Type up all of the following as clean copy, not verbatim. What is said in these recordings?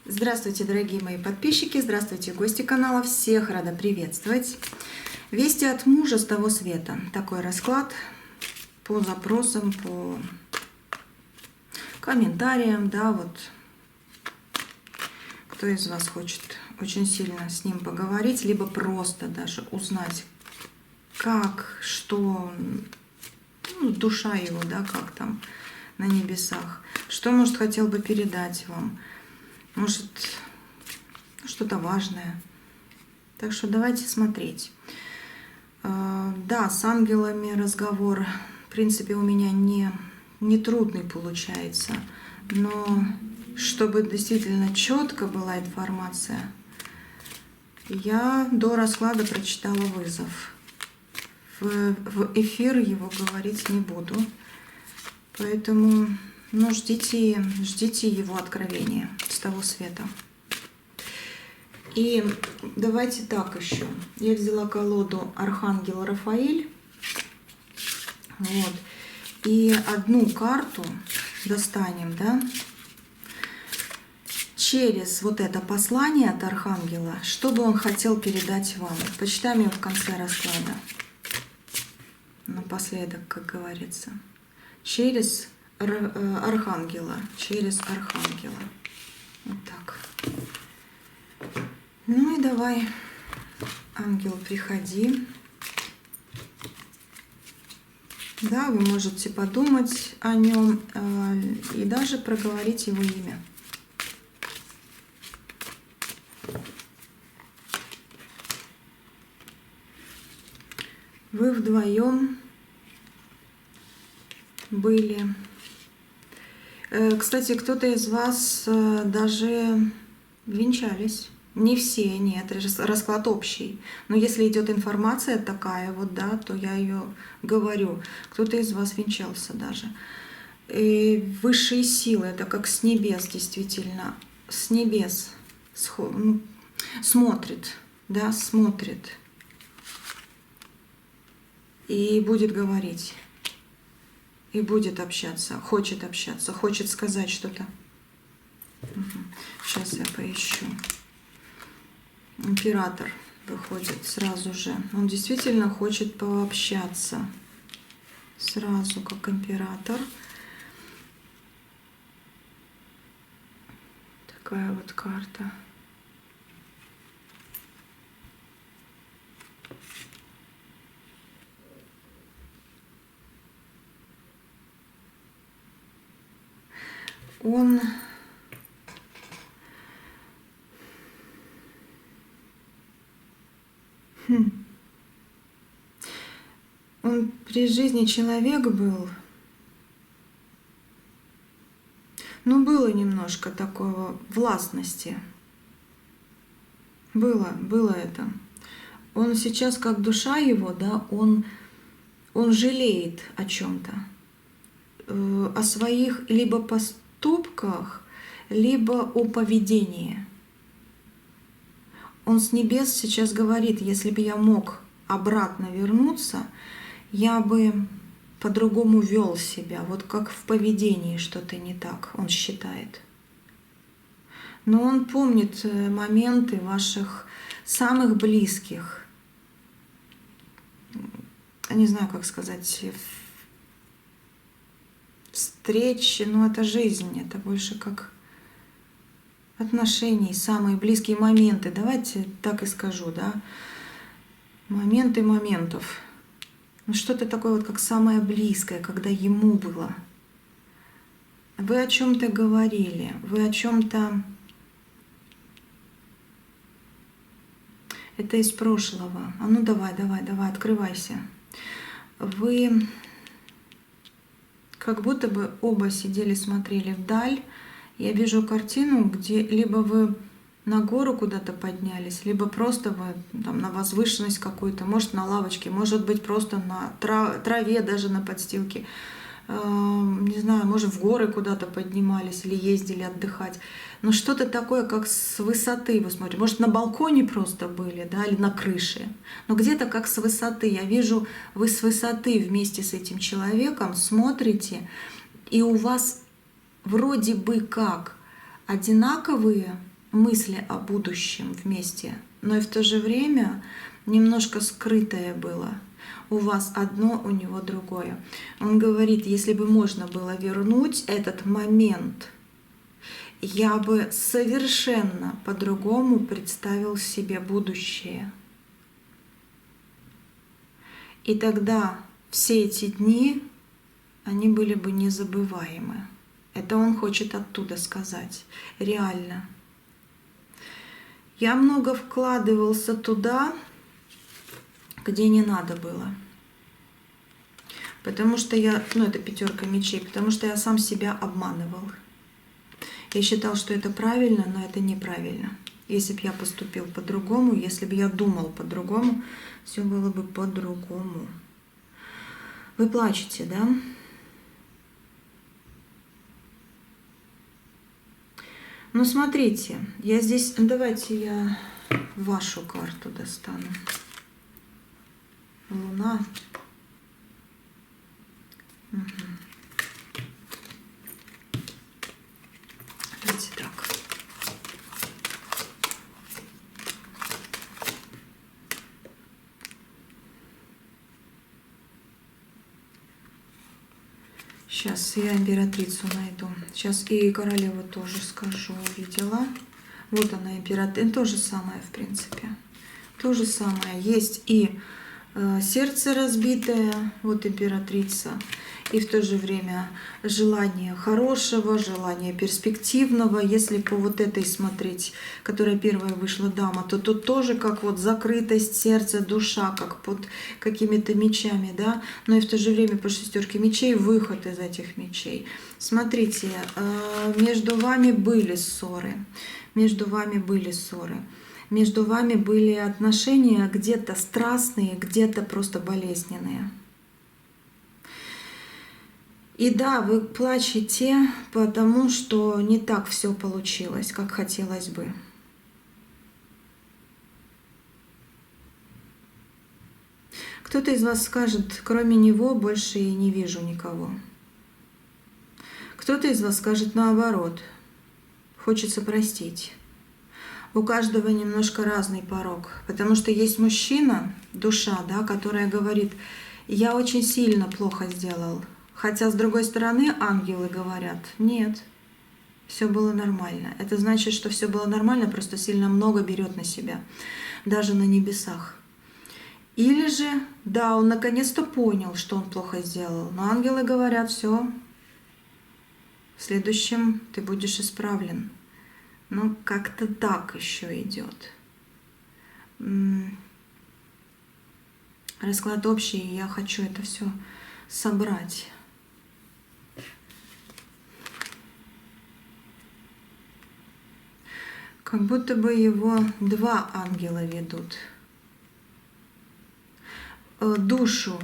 Здравствуйте, дорогие мои подписчики, здравствуйте, гости канала, всех рада приветствовать. Вести от мужа с того света. Такой расклад по запросам, по комментариям, да, вот. Кто из вас хочет очень сильно с ним поговорить, либо просто даже узнать, как, что, душа его, да, как там на небесах, что, может, хотел бы передать вам. Может, что-то важное. Так что давайте смотреть. Да, с ангелами разговор, в принципе, у меня не трудный получается. Но чтобы действительно четко была информация, я до расклада прочитала вызов. В эфир его говорить не буду. Поэтому... ждите его откровения с того света. И давайте так еще. Я взяла колоду Архангел Рафаэль. Вот. И одну карту достанем, да, через вот это послание от Архангела, что бы он хотел передать вам. Почитаем ее в конце расклада. Напоследок, как говорится. Через Архангела, через Архангела. Вот так. Ну и давай, ангел, приходи. Да, вы можете подумать о нем и даже проговорить его имя. Вы вдвоем были. Кстати, кто-то из вас даже венчались. Не все, нет, расклад общий. Но если идет информация такая, вот, да, то я ее говорю. Кто-то из вас венчался даже. И высшие силы, это как с небес, действительно. С небес смотрит, да, смотрит. И будет говорить. И будет общаться, хочет сказать что-то. Сейчас я поищу. Император выходит сразу же. Он действительно хочет пообщаться. Сразу как император. Такая вот карта. Он при жизни человек был, но было немножко такого властности. Было это. Он сейчас, как душа его, да, он жалеет о чем-то, о своих либо поступках, либо о поведении. Он с небес сейчас говорит: если бы я мог обратно вернуться, я бы по-другому вел себя, вот как в поведении что-то не так, он считает. Но он помнит моменты ваших самых близких, не знаю, как сказать, встречи, но это жизнь, это больше как отношений, самые близкие моменты. Давайте так и скажу, да, моменты моментов. Ну, что-то такое вот как самое близкое, когда ему было. Вы о чем-то говорили, вы о чем-то... Это из прошлого. А ну давай, открывайся. Вы как будто бы оба сидели, смотрели вдаль. Я вижу картину, где либо вы на гору куда-то поднялись, либо просто вы там на возвышенность какую-то, может на лавочке, может быть просто на траве, даже на подстилке. Не знаю, может в горы куда-то поднимались или ездили отдыхать. Но что-то такое, как с высоты вы смотрите. Может, на балконе просто были, да, или на крыше. Но где-то как с высоты. Я вижу, вы с высоты вместе с этим человеком смотрите, и у вас вроде бы как одинаковые мысли о будущем вместе, но и в то же время немножко скрытое было. У вас одно, у него другое. Он говорит, если бы можно было вернуть этот момент, я бы совершенно по-другому представил себе будущее. И тогда все эти дни, они были бы незабываемы. Это он хочет оттуда сказать. Реально. Я много вкладывался туда, где не надо было. Потому что я, это 5 мечей, потому что я сам себя обманывал. Я считал, что это правильно, но это неправильно. Если бы я поступил по-другому, если бы я думал по-другому, все было бы по-другому. Вы плачете, да? Ну, смотрите, я здесь... Давайте я вашу карту достану. Луна. Угу. Давайте так. Сейчас я императрицу найду. Сейчас и королеву тоже скажу. Видела? Вот она, императрица. То же самое, в принципе. То же самое. Есть и сердце разбитое, вот императрица, и в то же время желание хорошего, желание перспективного. Если по вот этой смотреть, которая первая вышла, дама, то тут тоже как вот закрытость сердца, душа, как под какими-то мечами, да, но и в то же время по 6 мечей выход из этих мечей. Смотрите, между вами были ссоры, между вами были ссоры. Между вами были отношения где-то страстные, где-то просто болезненные. И да, вы плачете, потому что не так все получилось, как хотелось бы. Кто-то из вас скажет, кроме него больше и не вижу никого. Кто-то из вас скажет наоборот, хочется простить. У каждого немножко разный порог, потому что есть мужчина, душа, да, которая говорит, я очень сильно плохо сделал. Хотя, с другой стороны, ангелы говорят, нет, все было нормально. Это значит, что все было нормально, просто сильно много берет на себя, даже на небесах. Или же, да, он наконец-то понял, что он плохо сделал, но ангелы говорят, все, в следующем ты будешь исправлен. Ну, как-то так еще идет. Расклад общий, и я хочу это все собрать. Как будто бы его 2 ангела ведут. Душу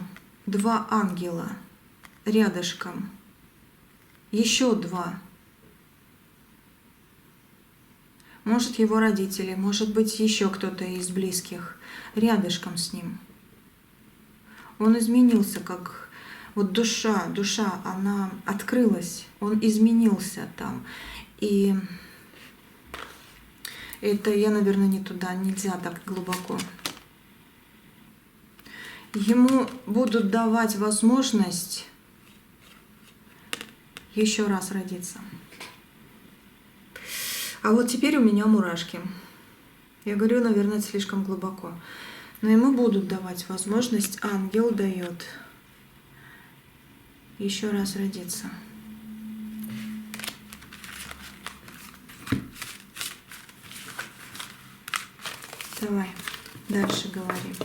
2 ангела рядышком. Еще 2. Может, его родители, может быть, еще кто-то из близких рядышком с ним. Он изменился, как вот душа, она открылась, он изменился там. И это я, наверное, не туда, нельзя так глубоко. Ему будут давать возможность еще раз родиться. А вот теперь у меня мурашки. Я говорю, наверное, слишком глубоко. Но ему будут давать возможность, ангел дает еще раз родиться. Давай, дальше говори.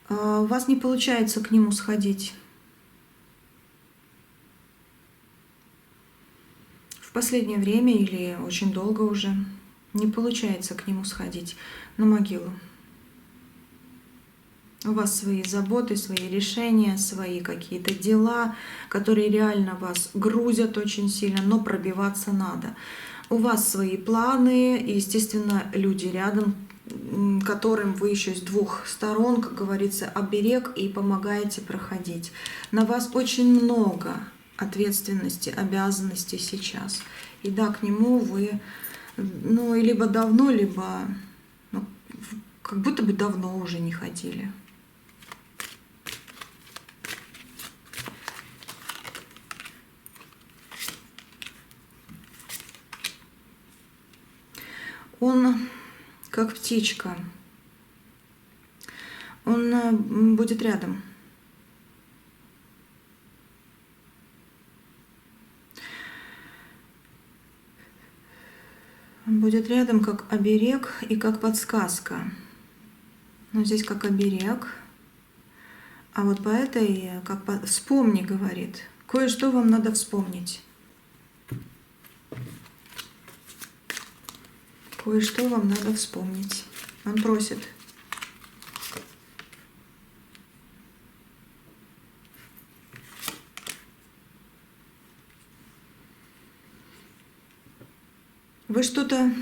У вас не получается к нему сходить. В последнее время или очень долго уже не получается к нему сходить на могилу. У вас свои заботы, свои решения, свои какие-то дела, которые реально вас грузят очень сильно, но пробиваться надо. у вас свои планы, и, естественно, люди рядом, которым вы еще с двух сторон, как говорится, оберег и помогаете проходить. На вас очень много ответственности, обязанностей сейчас. И да, к нему вы, ну, либо давно, либо ну, как будто бы давно уже не ходили. Он как птичка. Он будет рядом. Он будет рядом как оберег и как подсказка. Но здесь как оберег. А вот по этой, как вспомни, говорит. Кое-что вам надо вспомнить. Кое-что вам надо вспомнить. Он просит. Вы что-то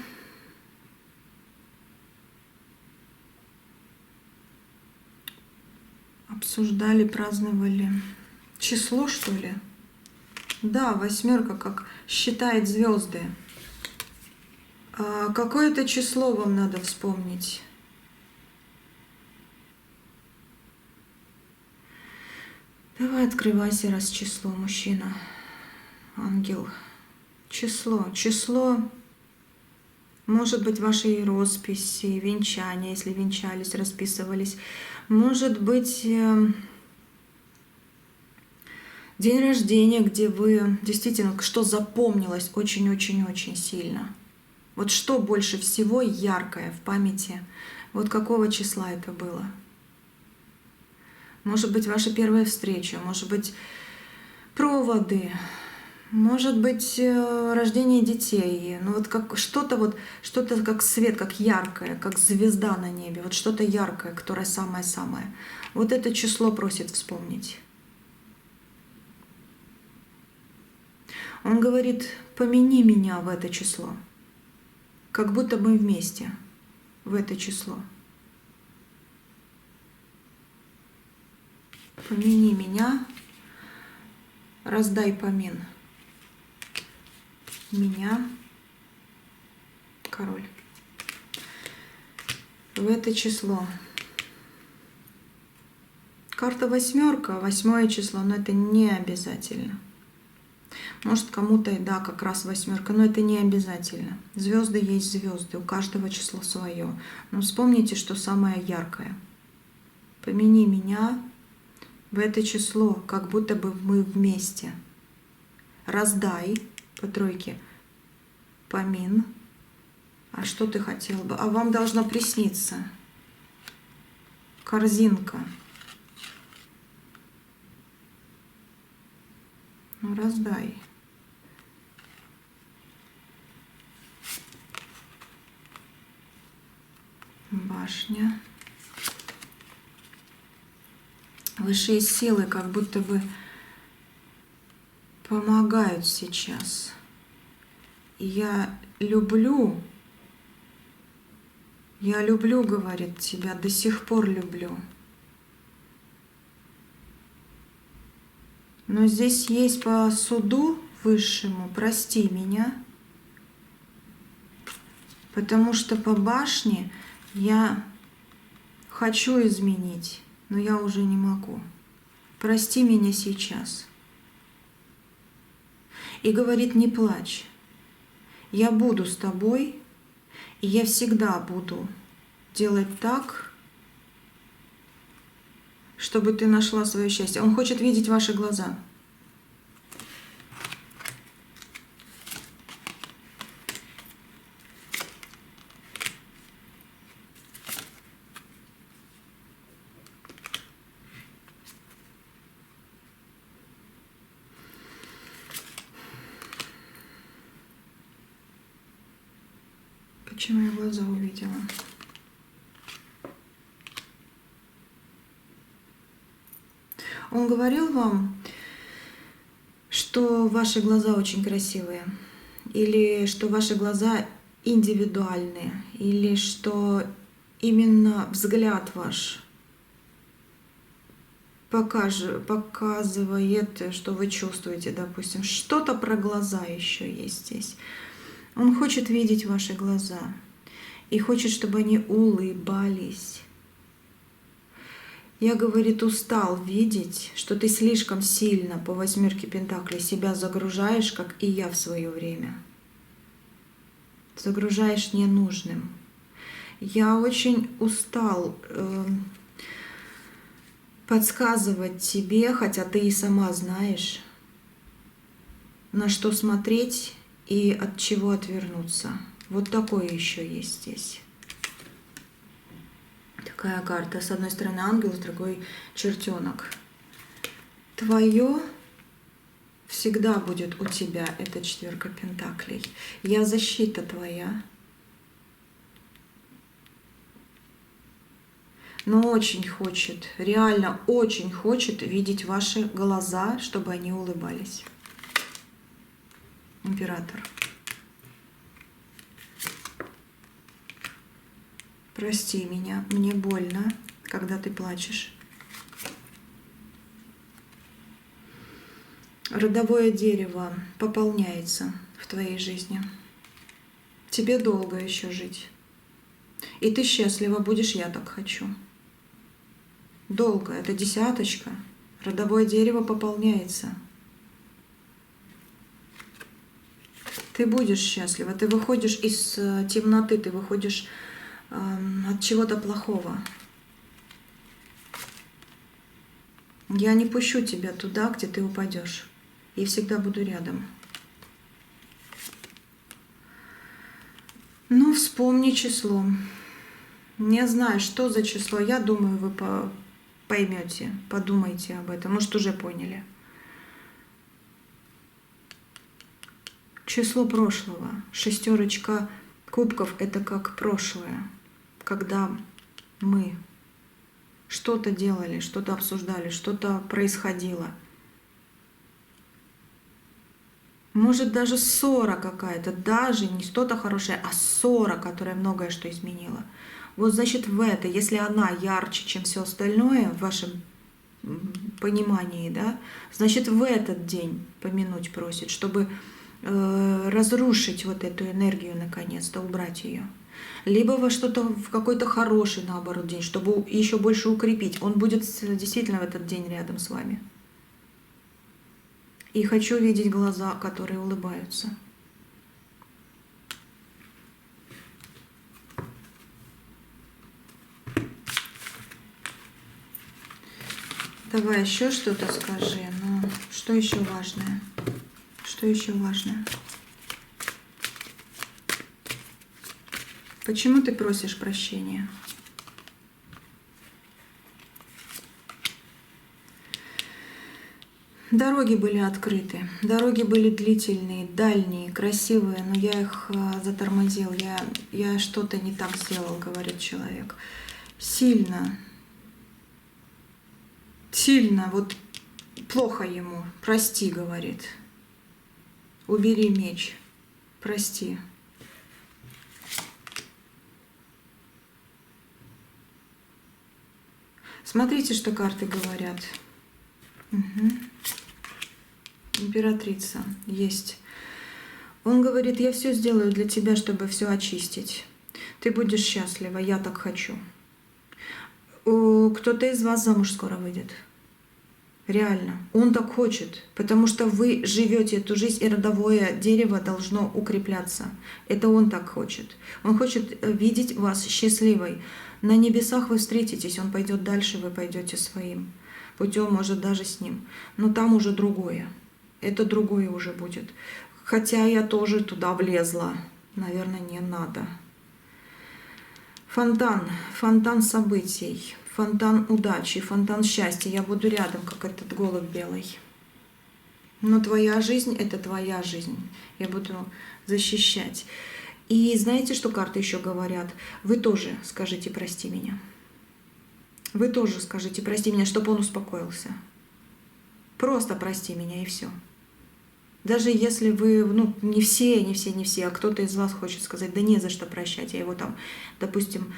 обсуждали, праздновали. Число, что ли? Да, восьмерка, как считает звезды. Какое-то число вам надо вспомнить. Давай открывайся, раз число, мужчина, ангел. Число, может быть, вашей росписи, венчания, если венчались, расписывались. Может быть, день рождения, где вы действительно, что запомнилось очень-очень-очень сильно. Вот что больше всего яркое в памяти? Вот какого числа это было? Может быть, ваша первая встреча, может быть, проводы, может быть, рождение детей. Ну вот как что-то как свет, как яркое, как звезда на небе. Вот что-то яркое, которое самое-самое. Вот это число просит вспомнить. Он говорит, помяни меня в это число. Как будто мы вместе в это число. Помяни меня, раздай помин. Меня, король, в это число. Карта восьмерка, 8 число, но это не обязательно. Может, кому-то, да, как раз восьмерка, но это не обязательно. Звезды есть звезды, у каждого число свое. Но вспомните, что самое яркое. Помяни меня в это число, как будто бы мы вместе. Раздай по тройке помин. А что ты хотел бы? А вам должно присниться корзинка. Ну, раздай. Башня. Высшие силы как будто бы помогают сейчас. И я люблю, говорит, тебя, до сих пор люблю. Но здесь есть по суду высшему, прости меня, потому что по башне я хочу изменить, но я уже не могу. Прости меня сейчас. И говорит, не плачь. Я буду с тобой, и я всегда буду делать так, чтобы ты нашла свое счастье. Он хочет видеть ваши глаза. Почему я глаза увидела? Он говорил вам, что ваши глаза очень красивые. или что ваши глаза индивидуальные, или что именно взгляд ваш показывает, что вы чувствуете, допустим. Что-то про глаза еще есть здесь. Он хочет видеть ваши глаза и хочет, чтобы они улыбались. Я, говорит, устал видеть, что ты слишком сильно по 8 Пентаклей себя загружаешь, как и я в свое время. Загружаешь ненужным. Я очень устал подсказывать тебе, хотя ты и сама знаешь, на что смотреть и от чего отвернуться. Вот такое еще есть здесь. Такая карта. С одной стороны ангел, с другой чертенок. Твое всегда будет у тебя, это 4 Пентаклей. Я защита твоя. Но очень хочет, реально очень хочет видеть ваши глаза, чтобы они улыбались. Император. Прости меня, мне больно, когда ты плачешь. Родовое дерево пополняется в твоей жизни. Тебе долго еще жить. И ты счастлива будешь, я так хочу. Долго, это 10. Родовое дерево пополняется. Ты будешь счастлива, ты выходишь из темноты, ты выходишь от чего-то плохого. Я не пущу тебя туда, где ты упадешь. И всегда буду рядом. Ну, вспомни число. Не знаю, что за число. Я думаю, вы поймете, подумайте об этом. Может, уже поняли. Число прошлого. 6 кубков – это как прошлое. Когда мы что-то делали, что-то обсуждали, что-то происходило. Может, даже ссора какая-то, даже не что-то хорошее, а ссора, которая многое что изменила. Вот, значит, в это, если она ярче, чем все остальное в вашем понимании, да, значит, в этот день помянуть просит, чтобы разрушить вот эту энергию наконец-то, убрать ее. Либо во что-то, в какой-то хороший, наоборот, день, чтобы еще больше укрепить. Он будет действительно в этот день рядом с вами. И хочу видеть глаза, которые улыбаются. Давай еще что-то скажи. Ну, что еще важное? Что еще важное? Почему ты просишь прощения? Дороги были открыты, дороги были длительные, дальние, красивые, но я их затормозил, я что-то не так сделал, говорит человек. Сильно, вот плохо ему, прости, говорит. Убери меч, прости. Смотрите, что карты говорят. Угу. Императрица есть. Он говорит, я все сделаю для тебя, чтобы все очистить. Ты будешь счастлива, я так хочу. Кто-то из вас замуж скоро выйдет. Реально. Он так хочет, потому что вы живете эту жизнь, и родовое дерево должно укрепляться. Это он так хочет. Он хочет видеть вас счастливой. На небесах вы встретитесь, он пойдет дальше, вы пойдете своим путем, может, даже с ним. Но там уже другое. Это другое уже будет. Хотя я тоже туда влезла. Наверное, не надо. Фонтан. Фонтан событий. Фонтан удачи. Фонтан счастья. Я буду рядом, как этот голубь белый. Но твоя жизнь — это твоя жизнь. Я буду защищать. И знаете, что карты еще говорят? Вы тоже скажите «прости меня». Вы тоже скажите «прости меня», чтобы он успокоился. Просто прости меня, и все. Даже если вы, ну, не все, а кто-то из вас хочет сказать, да не за что прощать, я его там, допустим,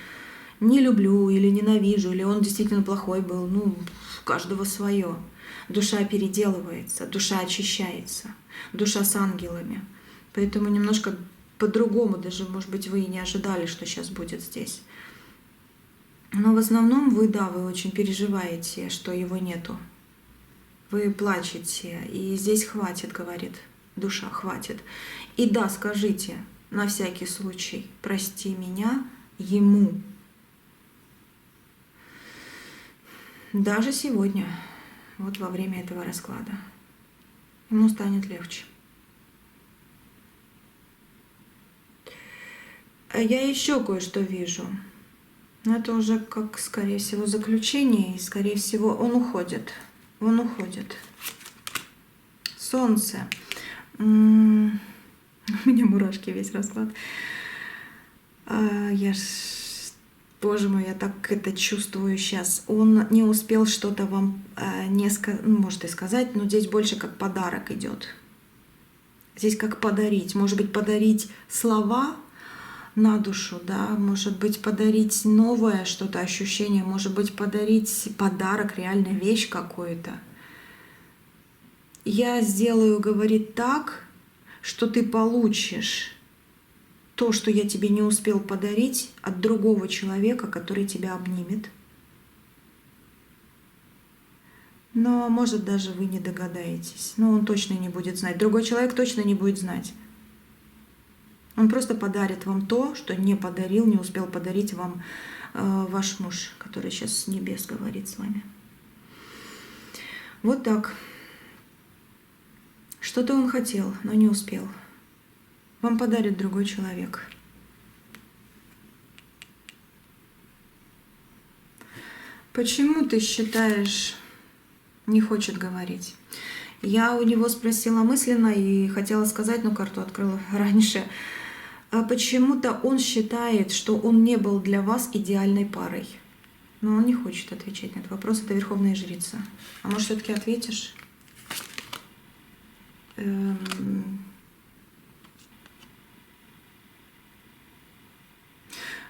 не люблю или ненавижу, или он действительно плохой был, ну, у каждого свое. Душа переделывается, душа очищается, душа с ангелами. Поэтому немножко по-другому, даже, может быть, вы и не ожидали, что сейчас будет здесь. Но в основном вы, да, вы очень переживаете, что его нету. Вы плачете, и здесь хватит, говорит душа, хватит. И да, скажите на всякий случай, прости меня ему. Даже сегодня, вот во время этого расклада, ему станет легче. Я еще кое-что вижу. Но это уже как, скорее всего, заключение, и, скорее всего, он уходит. Он уходит. Солнце. У меня мурашки весь расклад. Боже мой, я так это чувствую сейчас. Он не успел что-то вам может и сказать, но здесь больше как подарок идет. Здесь как подарить. Может быть, подарить слова на душу, да, может быть, подарить новое что-то, ощущение, может быть, подарить подарок, реально вещь какую-то. Я сделаю, говорит, так, что ты получишь то, что я тебе не успел подарить, от другого человека, который тебя обнимет. Но, может, даже вы не догадаетесь. Но он точно не будет знать. Другой человек точно не будет знать. Он просто подарит вам то, что не подарил, не успел подарить вам ваш муж, который сейчас с небес говорит с вами. Вот так. Что-то он хотел, но не успел. Вам подарит другой человек. Почему ты считаешь, не хочет говорить? Я у него спросила мысленно и хотела сказать, но карту открыла раньше. Почему-то он считает, что он не был для вас идеальной парой. Но он не хочет отвечать на этот вопрос. Это Верховная Жрица. А может, все-таки ответишь?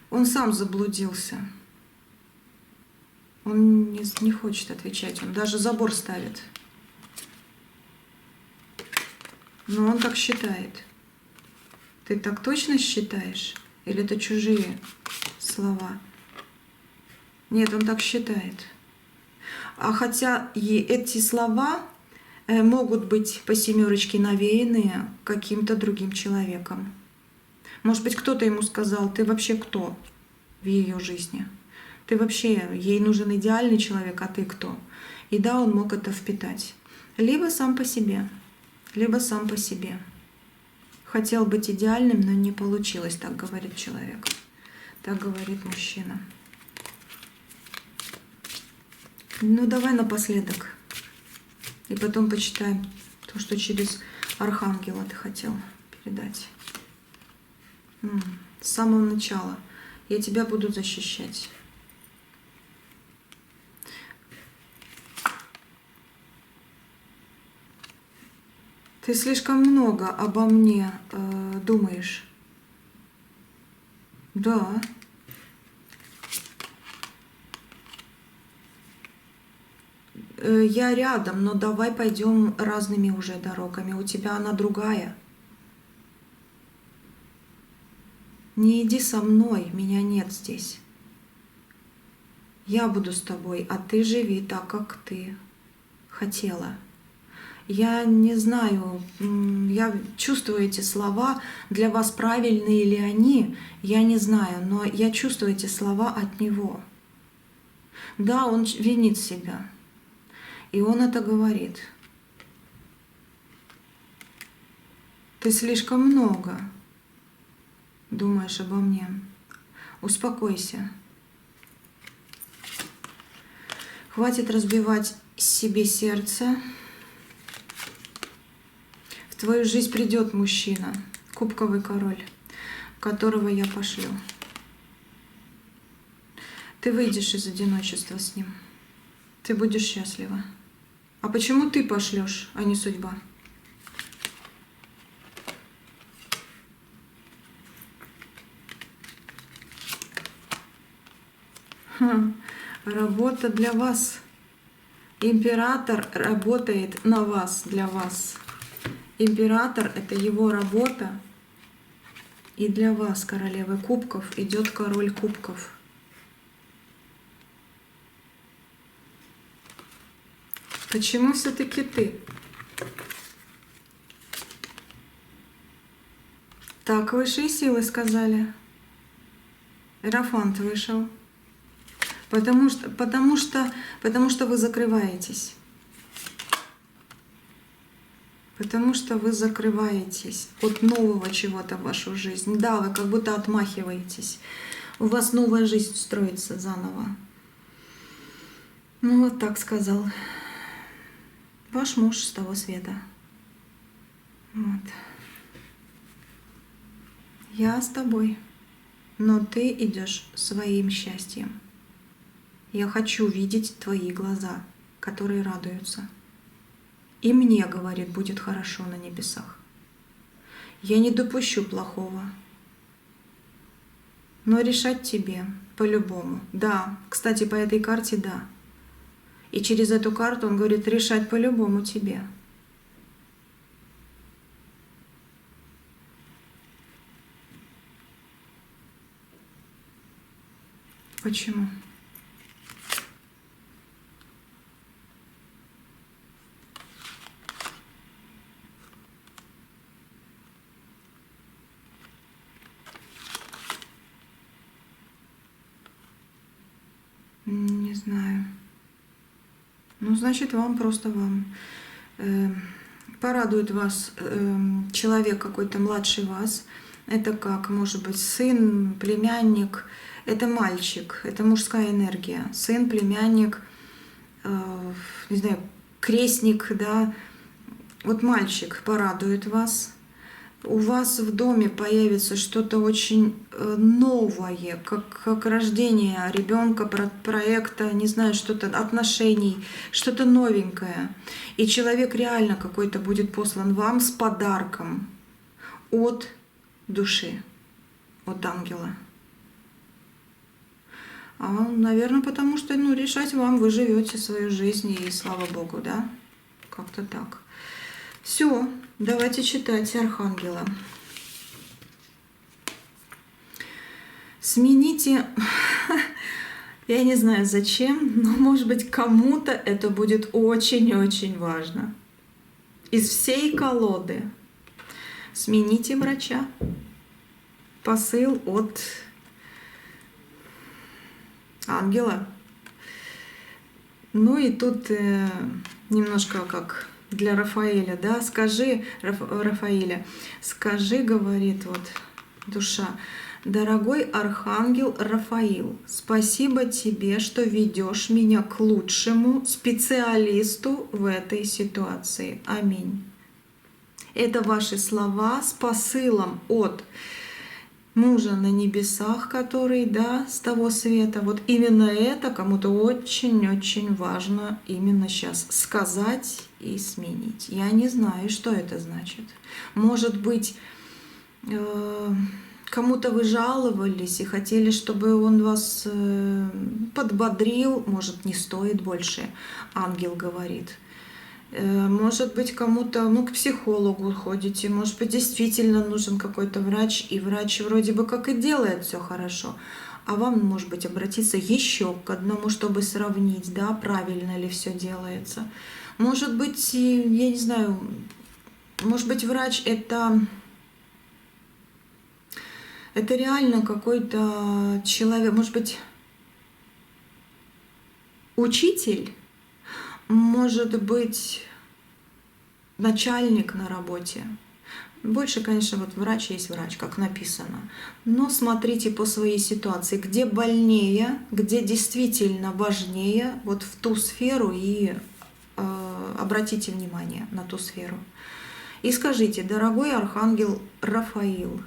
Он сам заблудился. Он не хочет отвечать. Он даже забор ставит. Но он так считает. Ты так точно считаешь? Или это чужие слова? Нет, он так считает. А хотя и эти слова могут быть по семерочке навеянные каким-то другим человеком. Может быть, кто-то ему сказал, ты вообще кто в ее жизни? Ты вообще, ей нужен идеальный человек, а ты кто? И да, он мог это впитать. Либо сам по себе, либо сам по себе. Хотел быть идеальным, но не получилось, так говорит человек. Так говорит мужчина. Ну, давай напоследок. И потом почитаем то, что через Архангела ты хотел передать. С самого начала. Я тебя буду защищать. Ты слишком много обо мне думаешь. Да. Я рядом, но давай пойдем разными уже дорогами. У тебя она другая. Не иди со мной, меня нет здесь. Я буду с тобой, а ты живи так, как ты хотела. Я не знаю, я чувствую эти слова, для вас правильные ли они, я не знаю, но я чувствую эти слова от него. Да, он винит себя, и он это говорит. Ты слишком много думаешь обо мне. Успокойся. Хватит разбивать себе сердце. В твою жизнь придет мужчина, кубковый король, которого я пошлю. Ты выйдешь из одиночества с ним. Ты будешь счастлива. А почему ты пошлешь, а не судьба? Работа для вас. Император работает на вас, для вас. Император — это его работа. И для вас, королевы кубков, идет король кубков. Почему все-таки ты? Так, высшие силы сказали. Иерофант вышел. Потому что вы закрываетесь. Потому что вы закрываетесь от нового чего-то в вашу жизнь. Да, вы как будто отмахиваетесь. У вас новая жизнь строится заново. Ну вот так сказал ваш муж с того света. Вот. Я с тобой, но ты идешь своим счастьем. Я хочу видеть твои глаза, которые радуются. И мне, говорит, будет хорошо на небесах. Я не допущу плохого. Но решать тебе по-любому. Да, кстати, по этой карте да. И через эту карту он говорит, решать по-любому тебе. Почему? Не знаю. Ну, значит, вам просто порадует вас человек какой-то младший вас. Это как, может быть, сын, племянник. Это мальчик, это мужская энергия. Сын, племянник, не знаю, крестник, да. Вот мальчик порадует вас. У вас в доме появится что-то очень новое, как рождение ребенка, проекта, не знаю, что-то, отношений, что-то новенькое. И человек реально какой-то будет послан вам с подарком от души, от ангела. Наверное, потому что, решать вам, вы живете свою жизнь, и слава Богу, да? Как-то так. Все, давайте читать Архангела. Смените, я не знаю зачем, но может быть кому-то это будет очень-очень важно. Из всей колоды смените врача. Посыл от ангела. Ну и тут немножко как для Рафаэля, да, скажи, Рафаэля, скажи, говорит вот душа, дорогой архангел Рафаил, спасибо тебе, что ведешь меня к лучшему специалисту в этой ситуации. Аминь. Это ваши слова с посылом от мужа на небесах, который, да, с того света. Вот именно это кому-то очень-очень важно именно сейчас сказать и сменить. Я не знаю, что это значит. Может быть, кому-то вы жаловались и хотели, чтобы он вас подбодрил. Может, не стоит больше, ангел говорит. Может быть, кому-то, к психологу ходите, может быть, действительно нужен какой-то врач, и врач вроде бы как и делает все хорошо, а вам, может быть, обратиться еще к одному, чтобы сравнить, да, правильно ли все делается. Может быть, я не знаю, может быть, врач это реально какой-то человек, может быть, учитель, может быть, начальник на работе. Больше, конечно, вот врач есть врач, как написано. Но смотрите по своей ситуации, где больнее, где действительно важнее, вот в ту сферу и обратите внимание на ту сферу. И скажите, дорогой архангел Рафаил,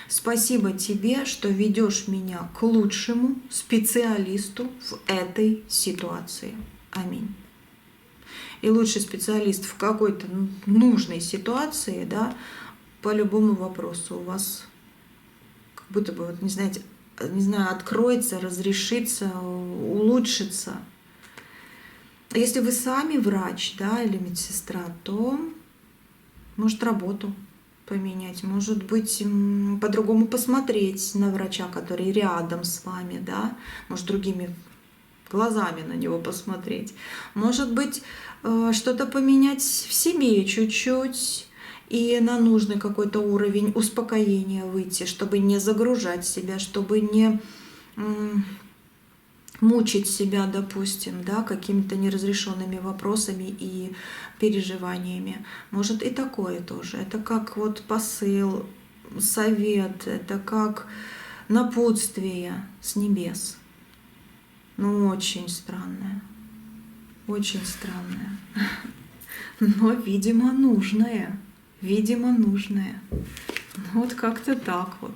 спасибо тебе, что ведешь меня к лучшему специалисту в этой ситуации. Аминь. И лучший специалист в какой-то нужной ситуации, да, по любому вопросу у вас как будто бы, вот, не знаете, не знаю, откроется, разрешится, улучшится. Если вы сами врач, да, или медсестра, то может работу поменять, может быть, по-другому посмотреть на врача, который рядом с вами, да, может, другими глазами на него посмотреть. Может быть, что-то поменять в себе чуть-чуть и на нужный какой-то уровень успокоения выйти, чтобы не загружать себя, чтобы не мучить себя, допустим, да, какими-то неразрешенными вопросами и переживаниями. Может и такое тоже. Это как вот посыл, совет, это как напутствие с небес. Ну, очень странное. Очень странное. Но, видимо, нужное. Видимо, нужное. Вот как-то так вот.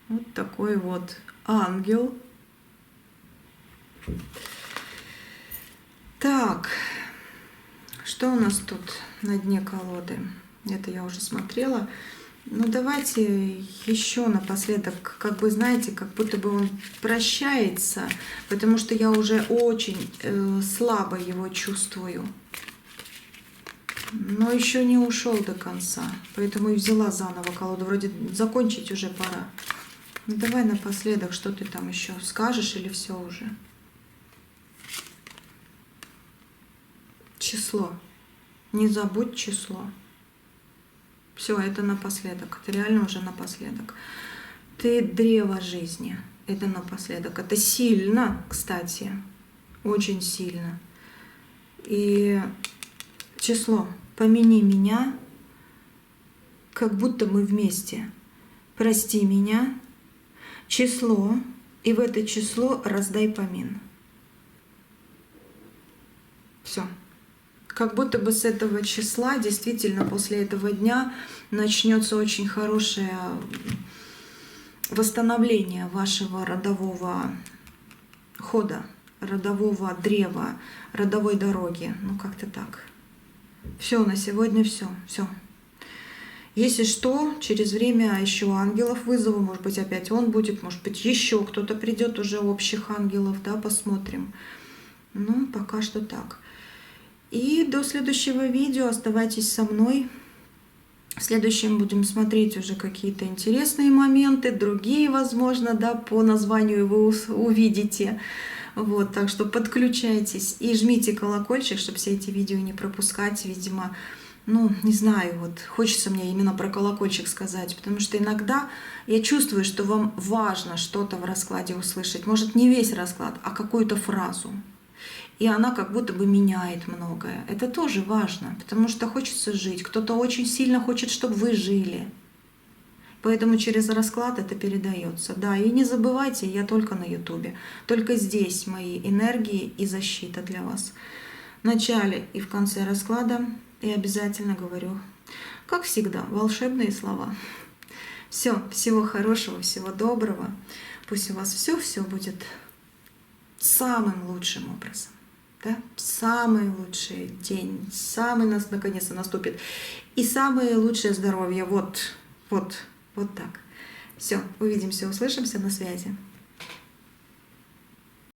Вот такой вот ангел. Так, что у нас тут на дне колоды? Это я уже смотрела. Ну, давайте еще напоследок, как бы, знаете, как будто бы он прощается, потому что я уже очень слабо его чувствую. Но еще не ушел до конца, поэтому и взяла заново колоду. Вроде закончить уже пора. Ну, давай напоследок, что ты там еще скажешь или все уже? Число. Не забудь число. Все, это напоследок. Это реально уже напоследок. Ты древо жизни. Это напоследок. Это сильно, кстати. Очень сильно. И число. Помяни меня, как будто мы вместе. Прости меня. Число. И в это число раздай помин. Все. Как будто бы с этого числа, действительно, после этого дня начнется очень хорошее восстановление вашего родового хода, родового древа, родовой дороги. Ну, как-то так. Все, на сегодня все. Все. Если что, через время еще ангелов вызову, может быть, опять он будет, может быть, еще кто-то придет уже общих ангелов, да, посмотрим. Ну, пока что так. И до следующего видео оставайтесь со мной. В следующем будем смотреть уже какие-то интересные моменты, другие, возможно, да, по названию вы увидите. Вот, так что подключайтесь и жмите колокольчик, чтобы все эти видео не пропускать. Видимо, ну, не знаю, вот хочется мне именно про колокольчик сказать, потому что иногда я чувствую, что вам важно что-то в раскладе услышать. Может, не весь расклад, а какую-то фразу. И она как будто бы меняет многое. Это тоже важно, потому что хочется жить. Кто-то очень сильно хочет, чтобы вы жили. Поэтому через расклад это передается. Да, и не забывайте, я только на Ютубе. Только здесь мои энергии и защита для вас. В начале и в конце расклада я обязательно говорю, как всегда, волшебные слова. Все, всего хорошего, всего доброго. Пусть у вас все будет самым лучшим образом. Да? Самый лучший день, самый наконец-то наступит. И самое лучшее здоровье. Вот так. Все, увидимся, услышимся, на связи.